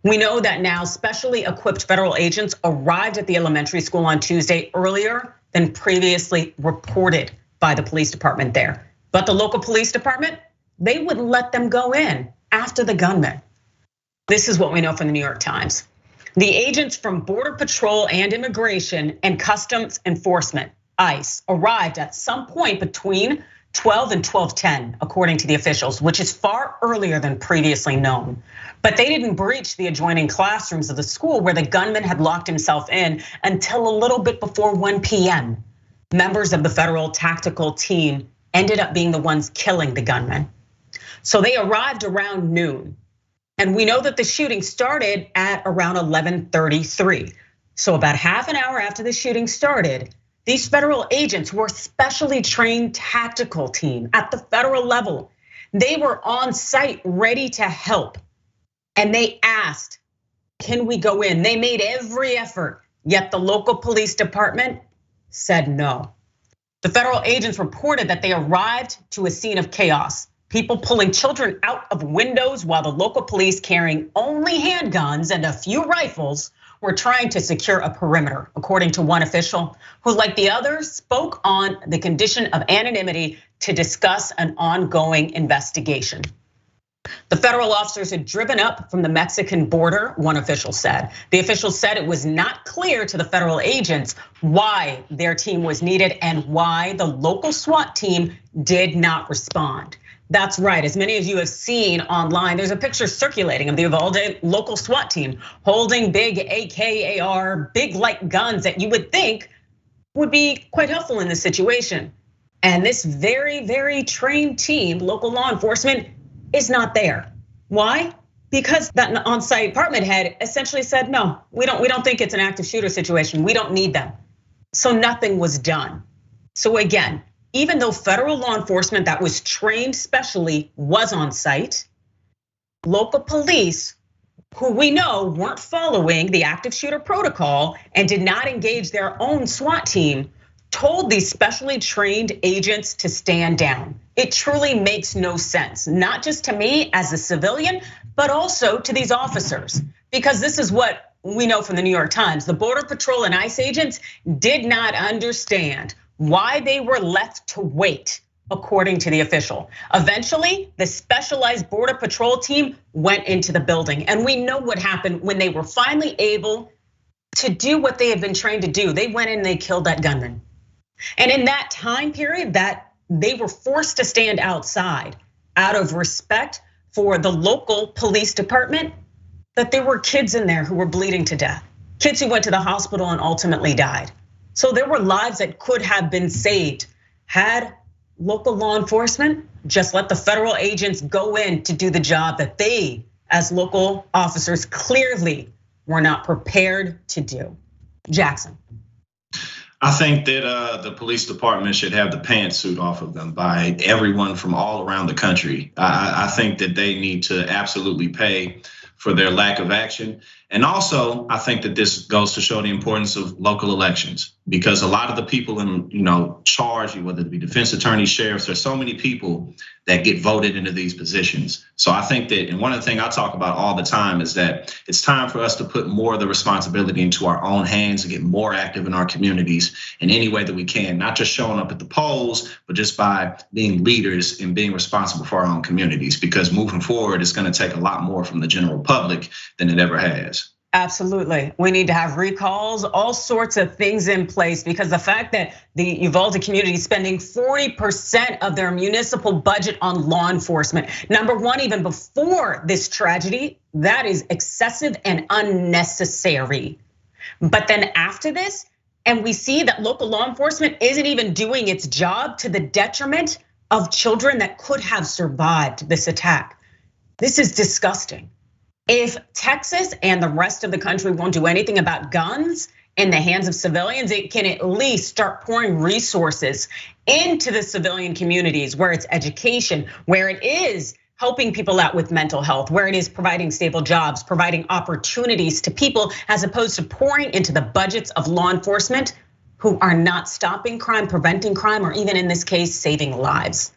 We know that now specially equipped federal agents arrived at the elementary school on Tuesday earlier than previously reported by the police department there. But the local police department, they wouldn't let them go in after the gunman. This is what we know from the New York Times. The agents from Border Patrol and Immigration and Customs Enforcement, ICE, arrived at some point between 12 and 12:10, according to the officials, which is far earlier than previously known. But they didn't breach the adjoining classrooms of the school where the gunman had locked himself in until a little bit before 1 p.m. Members of the federal tactical team ended up being the ones killing the gunman. So they arrived around noon. And we know that the shooting started at around 11:33. So about half an hour after the shooting started, these federal agents were a specially trained tactical team at the federal level. They were on site ready to help. And they asked, can we go in? They made every effort, yet the local police department said no. The federal agents reported that they arrived to a scene of chaos. People pulling children out of windows while the local police, carrying only handguns and a few rifles, were trying to secure a perimeter, according to one official who, like the others, spoke on the condition of anonymity to discuss an ongoing investigation. The federal officers had driven up from the Mexican border, one official said. The official said it was not clear to the federal agents why their team was needed and why the local SWAT team did not respond. That's right, as many of you have seen online, there's a picture circulating of the Uvalde local SWAT team holding big AK-AR, big light guns that you would think would be quite helpful in this situation. And this very, very trained team, local law enforcement, is not there. Why? Because that on-site department head essentially said, no, we don't think it's an active shooter situation. We don't need them. So nothing was done. So again, even though federal law enforcement that was trained specially was on site, local police, who we know weren't following the active shooter protocol and did not engage their own SWAT team, told these specially trained agents to stand down. It truly makes no sense, not just to me as a civilian, but also to these officers. Because this is what we know from the New York Times. The Border Patrol and ICE agents did not understand why they were left to wait, according to the official. Eventually, the specialized Border Patrol team went into the building. And we know what happened when they were finally able to do what they had been trained to do. They went in and they killed that gunman. And in that time period that they were forced to stand outside out of respect for the local police department, that there were kids in there who were bleeding to death. Kids who went to the hospital and ultimately died. So there were lives that could have been saved had local law enforcement just let the federal agents go in to do the job that they, as local officers, clearly were not prepared to do. Jackson. I think that the police department should have the pantsuit off of them by everyone from all around the country. I think that they need to absolutely pay for their lack of action. And also, I think that this goes to show the importance of local elections, because a lot of the people in charge, whether it be defense attorneys, sheriffs, there's so many people that get voted into these positions. So I think that, and one of the things I talk about all the time is that it's time for us to put more of the responsibility into our own hands and get more active in our communities in any way that we can, not just showing up at the polls, but just by being leaders and being responsible for our own communities, because moving forward, it's going to take a lot more from the general public than it ever has. Absolutely. We need to have recalls, all sorts of things in place, because the fact that the Uvalde community is spending 40% of their municipal budget on law enforcement. Number one, even before this tragedy, that is excessive and unnecessary. But then after this, and we see that local law enforcement isn't even doing its job to the detriment of children that could have survived this attack. This is disgusting. If Texas and the rest of the country won't do anything about guns in the hands of civilians, it can at least start pouring resources into the civilian communities where it's education, where it is helping people out with mental health, where it is providing stable jobs, providing opportunities to people, as opposed to pouring into the budgets of law enforcement who are not stopping crime, preventing crime, or even in this case, saving lives.